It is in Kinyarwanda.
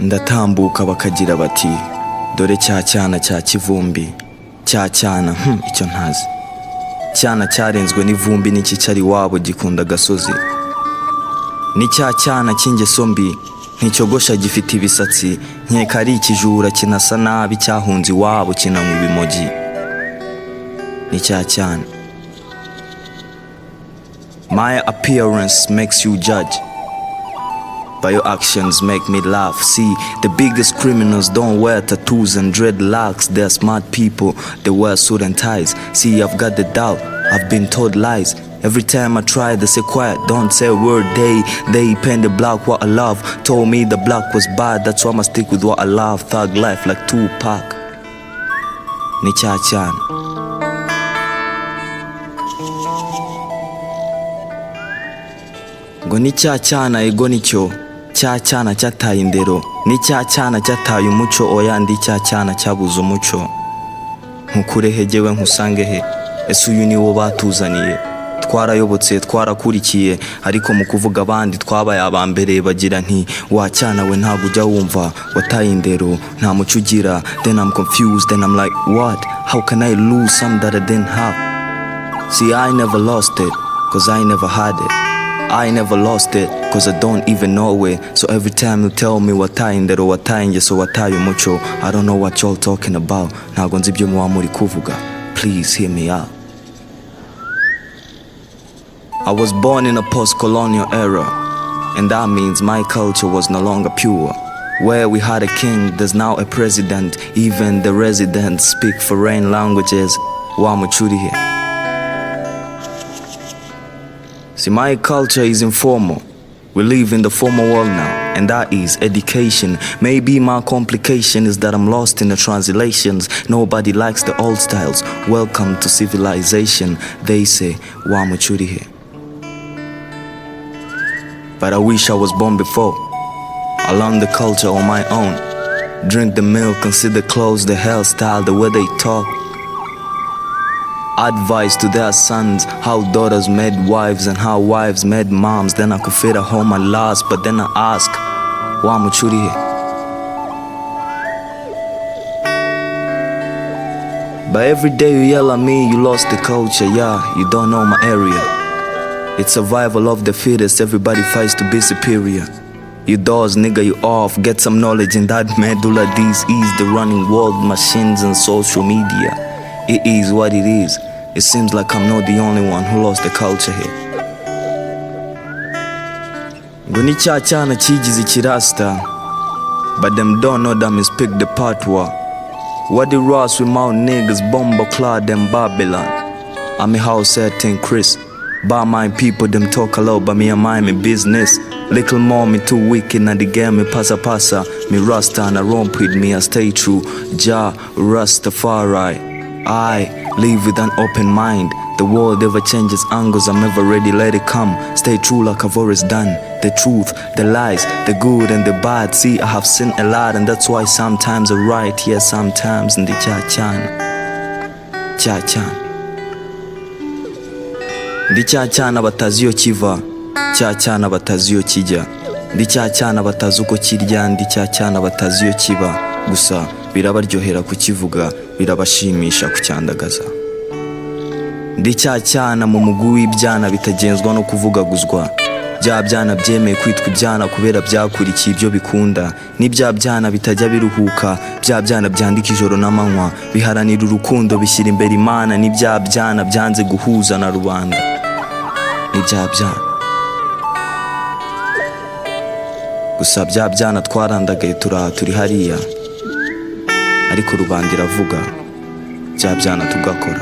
ndatambuka bakagira bati dore cya cyana cya kivumbi, cya cyana icyo ntazi, cyana cyarenzwe n'ivumbi n'ikicari wabo gikunda gasozi, ni cya cyana cy'ingeso mbi nticyogosha gifite ibisatsi, nkeka ari ikijura kinasa nabi cyahunze iwabo kinanywa ibimogi, ni cya cyana. My appearance makes you judge, but your actions make me laugh. See, the biggest criminals don't wear tattoos and dreadlocks. They're smart people, they wear suit and ties. See, I've got the doubt, I've been told lies. Every time I try, they say quiet, don't say a word. They paint the black what I love. Told me the black was bad, that's why I'ma stick with what I love. Thug life like Tupac. Ni cha chan. Ngo ni cya cyana ego nicyo, cya cyana cyataye indero, ni cya cyana cyataye umuco, oya ndi cya cyana cyabuze umuco. Nkukurehe jewe nkusange he, ese uyu niwo batuzaniye. Twarayobotse twarakurikiye, ariko mu kuvuga abandi twabaye abambere bagira nti wa cyana we ntago ujya wumva, wataye indero nta muco ugira. Then I'm confused, then I'm like what, how can I lose something that I didn't have? See, I never lost it, cause I never had it. I never lost it, cause I don't even know it. So every time you tell me wataye indero wataye ingeso wataye umuco, I don't know what y'all talking about. Ntago nzi ibyo muba muri kuvuga, please hear me out. I was born in a post-colonial era, and that means my culture was no longer pure. Where we had a king, there's now a president. Even the residents speak foreign languages. Wamuchurihe. See, my culture is informal. We live in the formal world now, and that is education. Maybe my complication is that I'm lost in the translations. Nobody likes the old styles. Welcome to civilization, they say. Wamuchurihe. But I wish I was born before. I learned the culture on my own. Drink the milk, consider clothes, the hairstyle, the way they talk. Advice to their sons, how daughters made wives and how wives made moms. Then I could fit at home at last, but then I ask, Wamuchurihe. But every day you yell at me, you lost the culture, yeah, you don't know my area. It's survival of the fittest, everybody fights to be superior. You doors, nigga, you off, get some knowledge in that medulla. These is the running world, machines and social media. It is what it is. It seems like I'm not the only one who lost the culture here. Ngo ni cya cyana kigize kirasta, but them don't know them is pick the patwa. What the Ross with my niggas, bomber clad and Babylon. I'm a house setting Chris. By my people, them talk a lot, but me and my business. Little more, me too wicked, and the game me pasa. Me rasta and I romp with me, I stay true. Jah Rastafari. I live with an open mind. The world ever changes angles, I'm ever ready, let it come. Stay true like I've always done. The truth, the lies, the good and the bad. See, I have seen a lot, and that's why sometimes I write, yeah, sometimes in the cha-chan. Ndi cya cyana batazi iyo kiva, cya cyana batazi iyo kijya. Ndi cya cyana batazi uko kirya, ndi cya cyana batazi iyo kiba. Gusa birabaryohera kukivuga, birabashimisha kucyandagaza. Ndi cya cyana mu mugwi w'ibyana bitagenzwa no kuvugaguzwa. Bya byana byemeye kwitwa ibyana kubera byakurikiye ibyo bikunda. Ni bya byana bitajya biruhuka, bya byana byandika ijoro n'amanywa, biharanira urukundo bishyira imbere Imana. Ni bya byana byanze guhuza na rubanda. Ni bya byana. Gusa bya byana twarandagaye turi hariya, ariko rubanda iravuga, bya byana tugakora.